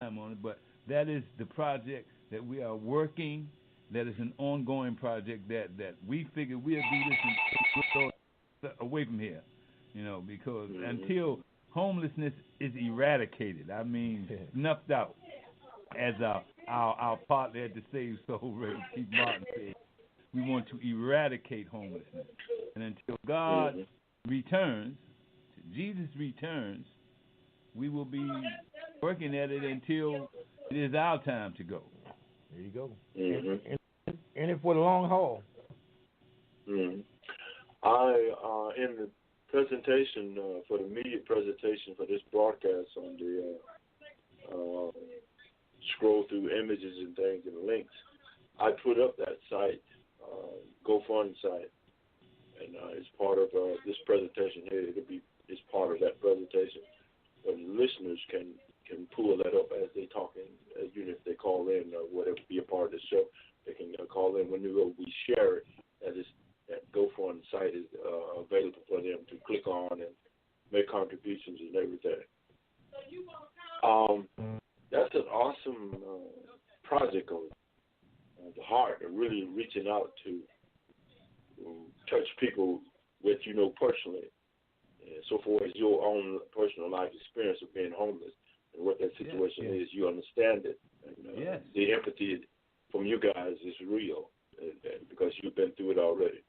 time on it, but that is the project that we are working. That is an ongoing project that we figure we'll do this until we're away from here, because until homelessness is eradicated, I mean, snuffed out, as our partner at the Save Soul Radio, Keith Martin, said, we want to eradicate homelessness. And until God returns, Jesus returns, we will be working at it until it is our time to go. There you go. And it for the long haul. I, in the presentation, for the media presentation for this broadcast on the scroll through images and things and links, I put up that site, GoFund site, and it's part of this presentation here. It's part of that presentation. But listeners can pull that up as they talk in, even if they call in or whatever, be a part of the show. They can call in when we share it. That GoFund site is available for them to click on and make contributions and everything. That's an awesome project of the heart, and really reaching out to touch people with personally, so far as your own personal life experience of being homeless and what that situation is. You understand it, and the empathy from you guys is real because you've been through it already.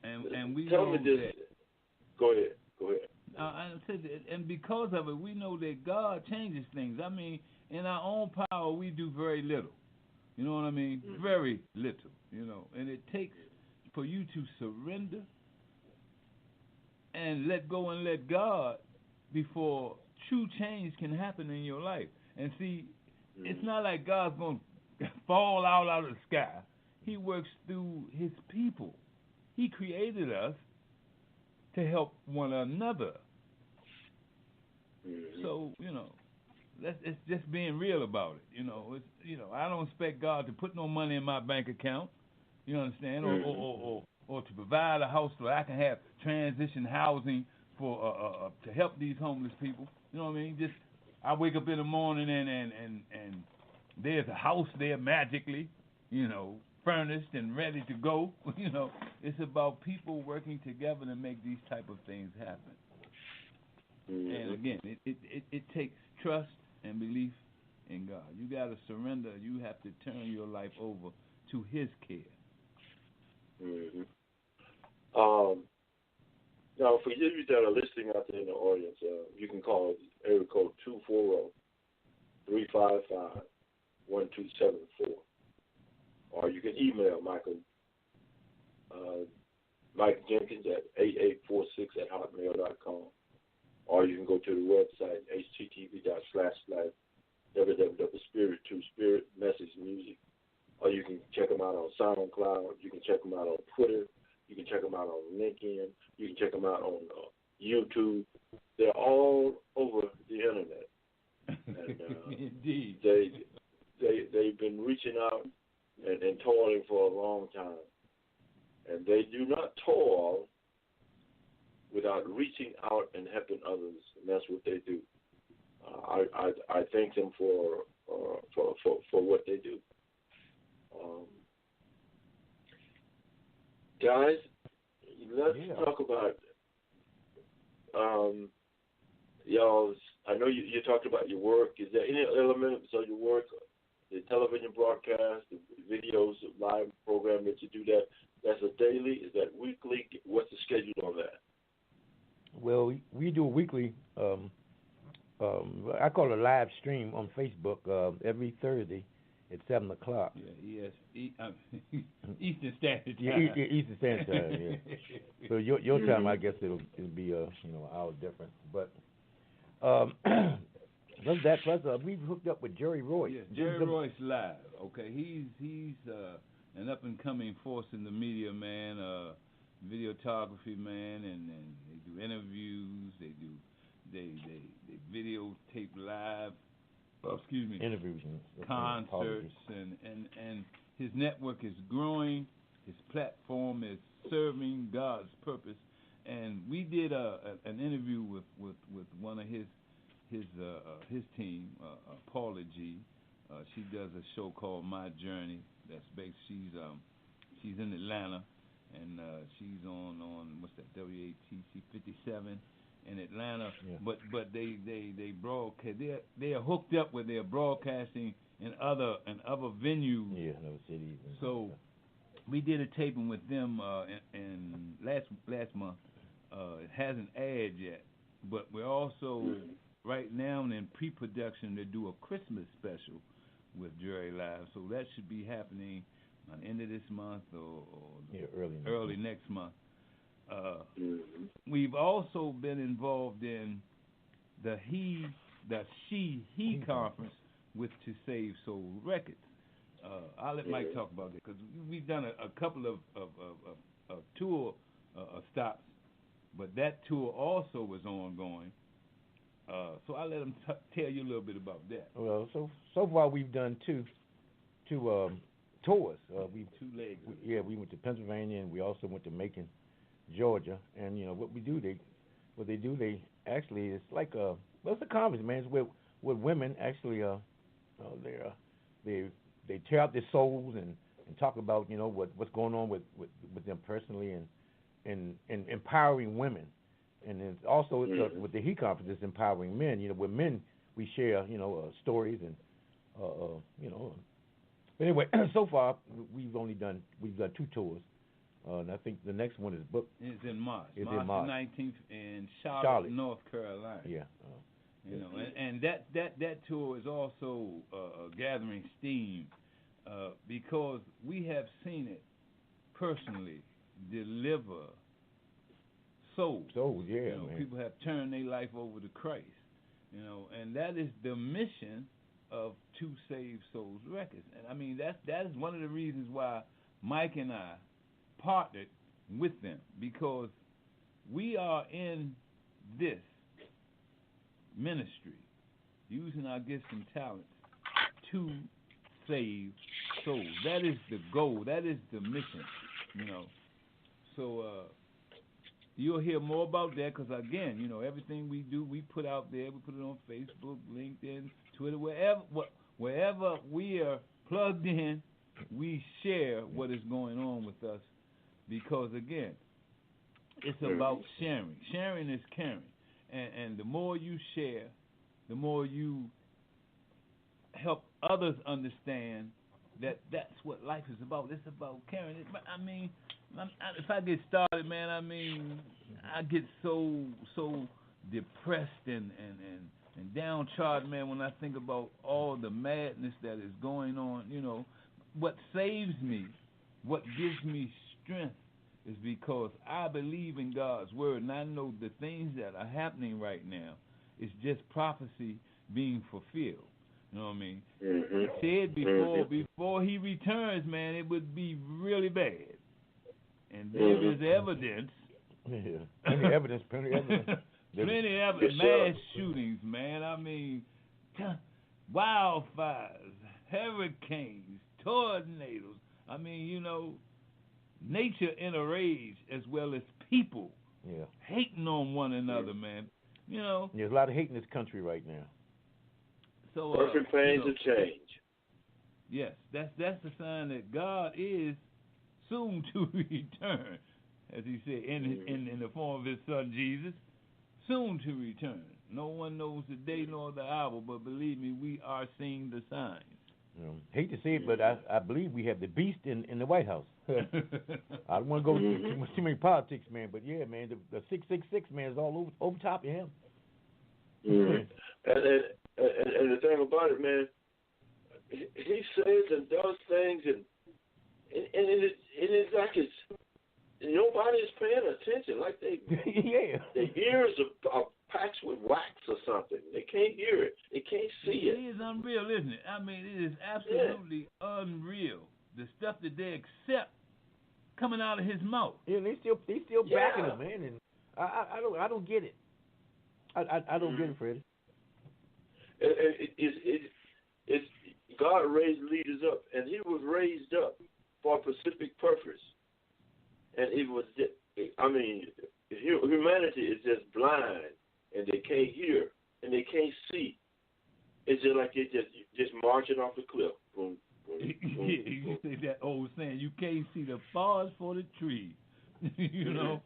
And we tell know me this. that. Go ahead. I said, and because of it, we know that God changes things. I mean, in our own power, we do very little. You know what I mean? Very little. And it takes for you to surrender and let go and let God before true change can happen in your life. And see, it's not like God's going to fall out of the sky. He works through his people. He created us to help one another. So, it's just being real about it. I don't expect God to put no money in my bank account. You understand? Or to provide a house so I can have transition housing for to help these homeless people. You know what I mean? Just I wake up in the morning and there's a house there magically, furnished and ready to go. It's about people working together to make these type of things happen. And again, it takes trust and belief in God. You got to surrender. You have to turn your life over to his care. Now, for you that are listening out there in the audience, you can call area code 240-355-1274. Or you can email Mike Jenkins at 8846@hotmail.com. Or you can go to the website, http://www.spirit2spirit Message Music. Or you can check them out on SoundCloud. You can check them out on Twitter. You can check them out on LinkedIn. You can check them out on YouTube. They're all over the internet. And, indeed. They've been reaching out and toiling for a long time. And they do not toil without reaching out and helping others, and that's what they do. I thank them for what they do. Guys, let's talk about y'all. I know you talked about your work. Is there any elements of your work, the television broadcast, the videos, the live program that you do that's a daily? Is that weekly? What's the schedule on that? Well, we do a weekly, I call it a live stream on Facebook every Thursday at 7 o'clock. Yeah, Eastern Standard Time. Eastern Standard Time, yeah. So your time, I guess it'll be an hour different. But we've hooked up with Jerry Royce. Yes, Jerry Royce live. Okay, he's an up and coming force in the media, man. Videography, man, and they do interviews. They videotape live. Interviews, concerts, and his network is growing. His platform is serving God's purpose, And we did an interview with one of his team, Paula G. She does a show called My Journey. That's based. She's in Atlanta, and she's on what's that, WATC 57 in Atlanta. Yeah. But they broadcast. They are hooked up with their broadcasting in other venues. Yeah, other cities. So we did a taping with them in last month. It hasn't aired yet, but we're also right now in pre-production to do a Christmas special with Jerry Live. So that should be happening at the end of this month or early next month. We've also been involved in the She conference with To Save Soul Records. I'll let Mike talk about it because we've done a couple of tour stops, but that tour also was ongoing. So I'll let him tell you a little bit about that. Well, so far we've done two tours. Two legs. We went to Pennsylvania and we also went to Macon, Georgia. And you know what they do. They actually it's like it's a conference, man. It's where women actually they tear out their souls and talk about what's going on with them personally and empowering women. And then also with the He Conference, it's empowering men. With men we share stories and But anyway, so far we've done 2 tours. And I think the next one is booked. It's in March. March 19th in Charlotte, North Carolina. Yeah. And that tour is also gathering steam because we have seen it personally deliver souls. Man. People have turned their life over to Christ. And that is the mission of To Save Souls Records. And I mean that is one of the reasons why Mike and I partnered with them, because we are in this ministry using our gifts and talents to save souls. That is the goal. That is the mission. So you'll hear more about that because, again, everything we do, we put out there. We put it on Facebook, LinkedIn, Twitter, wherever we are plugged in, we share what is going on with us because, again, it's about sharing. Sharing is caring. And the more you share, the more you help others understand that that's what life is about. It's about caring. I mean, if I get started, man, I get so depressed and downtrodden, man, when I think about all the madness that is going on. What saves me, what gives me strength is because I believe in God's word, and I know the things that are happening right now is just prophecy being fulfilled. You know what I mean? He said before he returns, man, it would be really bad. And there is evidence. Yeah. Plenty evidence. Plenty evidence. Mass shootings, man. I mean, wildfires, hurricanes, tornadoes. I mean, nature in a rage as well as people hating on one another, man. There's a lot of hate in this country right now. So perfect pains of change. Yes, that's the sign that God is soon to return, as he said in the form of his son Jesus, soon to return. No one knows the day nor the hour, but believe me, we are seeing the signs. Hate to say it, but I believe we have the beast in the White House. I don't want to go too many politics, man, but yeah, man, the 666 man is all over top of him. And the thing about it, man, he says and does things, and it's like nobody is paying attention. Like their ears are patched with wax or something. They can't hear it. They can't see it. It is unreal, isn't it? I mean, it is absolutely unreal. The stuff that they accept coming out of his mouth. Yeah, they still backing him, man. And I don't get it. I don't get it, Freddie. It's God raised leaders up, and he was raised up for a specific purpose. And it was humanity is just blind, and they can't hear, and they can't see. It's just like they're just marching off the cliff. Boom, boom, boom, You boom. say that old saying, you can't see the forest for the trees. You know?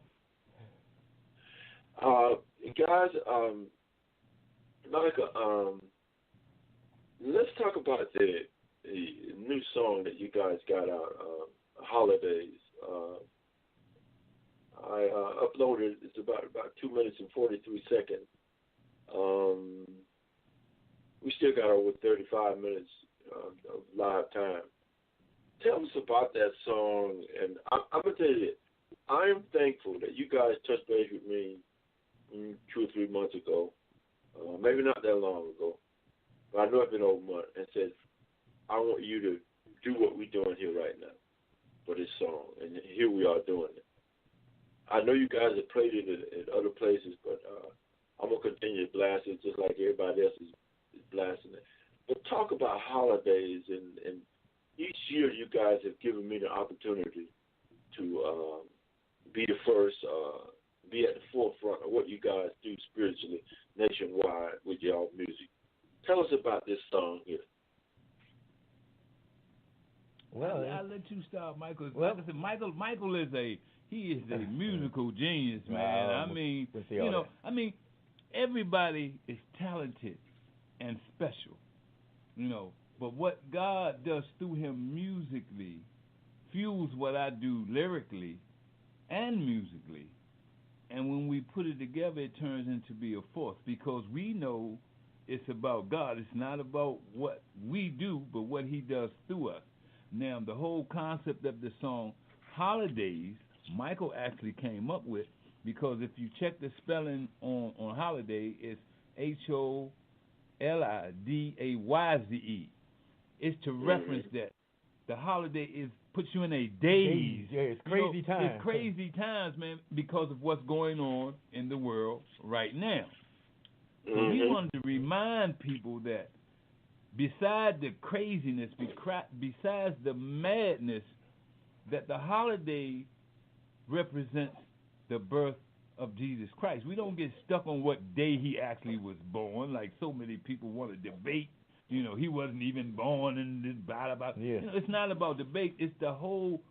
Guys, let's talk about the new song that you guys got out, Holidays. I uploaded. It's about 2 minutes and 43 seconds. We still got over 35 minutes of live time. Tell us about that song, and I'm gonna tell you, I am thankful that you guys touched base with me 2 or 3 months ago, maybe not that long ago, but I know it's been over a month, and said, I want you to do what we're doing here right now for this song, and here we are doing it. I know you guys have played it at other places, but I'm going to continue to blast it just like everybody else is blasting it. But talk about Holidays, and each year you guys have given me the opportunity to be the first, be at the forefront of what you guys do spiritually nationwide with y'all music. Tell us about this song here. Well, I'll let you start, Michael. Like I said, Michael is a musical genius, man. I mean, everybody is talented and special, but what God does through him musically fuels what I do lyrically and musically. And when we put it together, it turns into be a force, because we know it's about God. It's not about what we do, but what he does through us. Now, the whole concept of the song Holidays, Michael actually came up with, because if you check the spelling on holiday, it's HOLIDAYZE. It's to reference that the holiday puts you in a daze. Yeah, it's crazy times. It's crazy times, man, because of what's going on in the world right now. So we wanted to remind people that besides the craziness, besides the madness, that the holiday represents the birth of Jesus Christ. We don't get stuck on what day he actually was born, like so many people want to debate. He wasn't even born, and this blah blah. Yeah. It's not about debate. It's the whole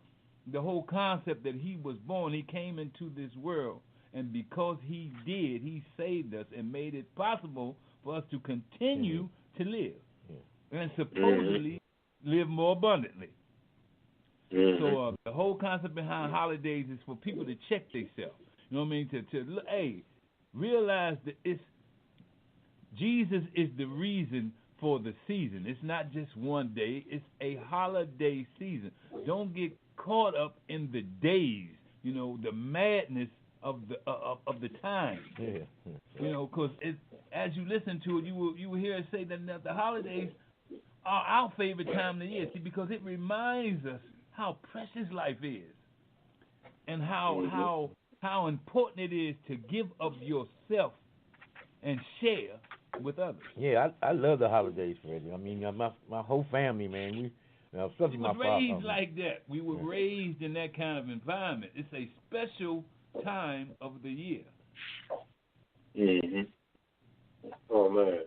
concept that he was born. He came into this world, and because he did, he saved us and made it possible for us to continue to live, and supposedly live more abundantly. So the whole concept behind holidays is for people to check themselves. You know what I mean? To realize that Jesus is the reason for the season. It's not just one day. It's a holiday season. Don't get caught up in the days. The madness of the time. Because as you listen to it, you will hear it say that the holidays are our favorite time of the year. See, because it reminds us how precious life is, and how important it is to give of yourself and share with others. Yeah, I love the holidays, Freddie. I mean, my whole family, man. Especially We my were raised like that. We were raised in that kind of environment. It's a special time of the year. Oh man,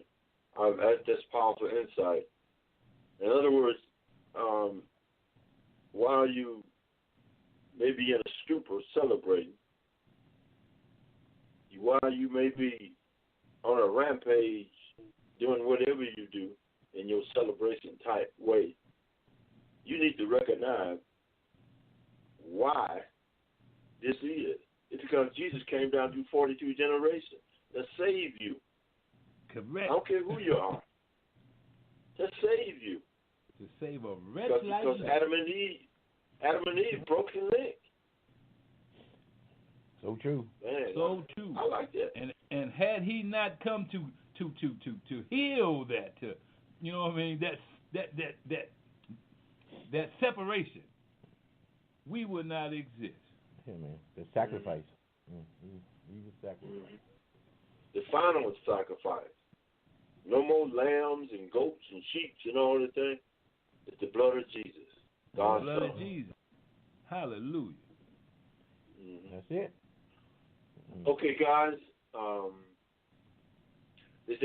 that's powerful insight. In other words, while you may be in a stupor celebrating, while you may be on a rampage doing whatever you do in your celebration type way, you need to recognize why this is. It's because Jesus came down through 42 generations to save you. Correct. I don't care who you are. To save you. To save a wretch like because you. Adam and Eve broke the link. So true. Man, so true. I like that. And had he not come to heal that, you know what I mean, that separation, we would not exist. Yeah, man. The sacrifice. He was sacrificed. The final sacrifice. No more lambs and goats and sheep and all that thing. It's the blood of Jesus. God's the blood son. of Jesus. Hallelujah. That's it. Okay, guys. This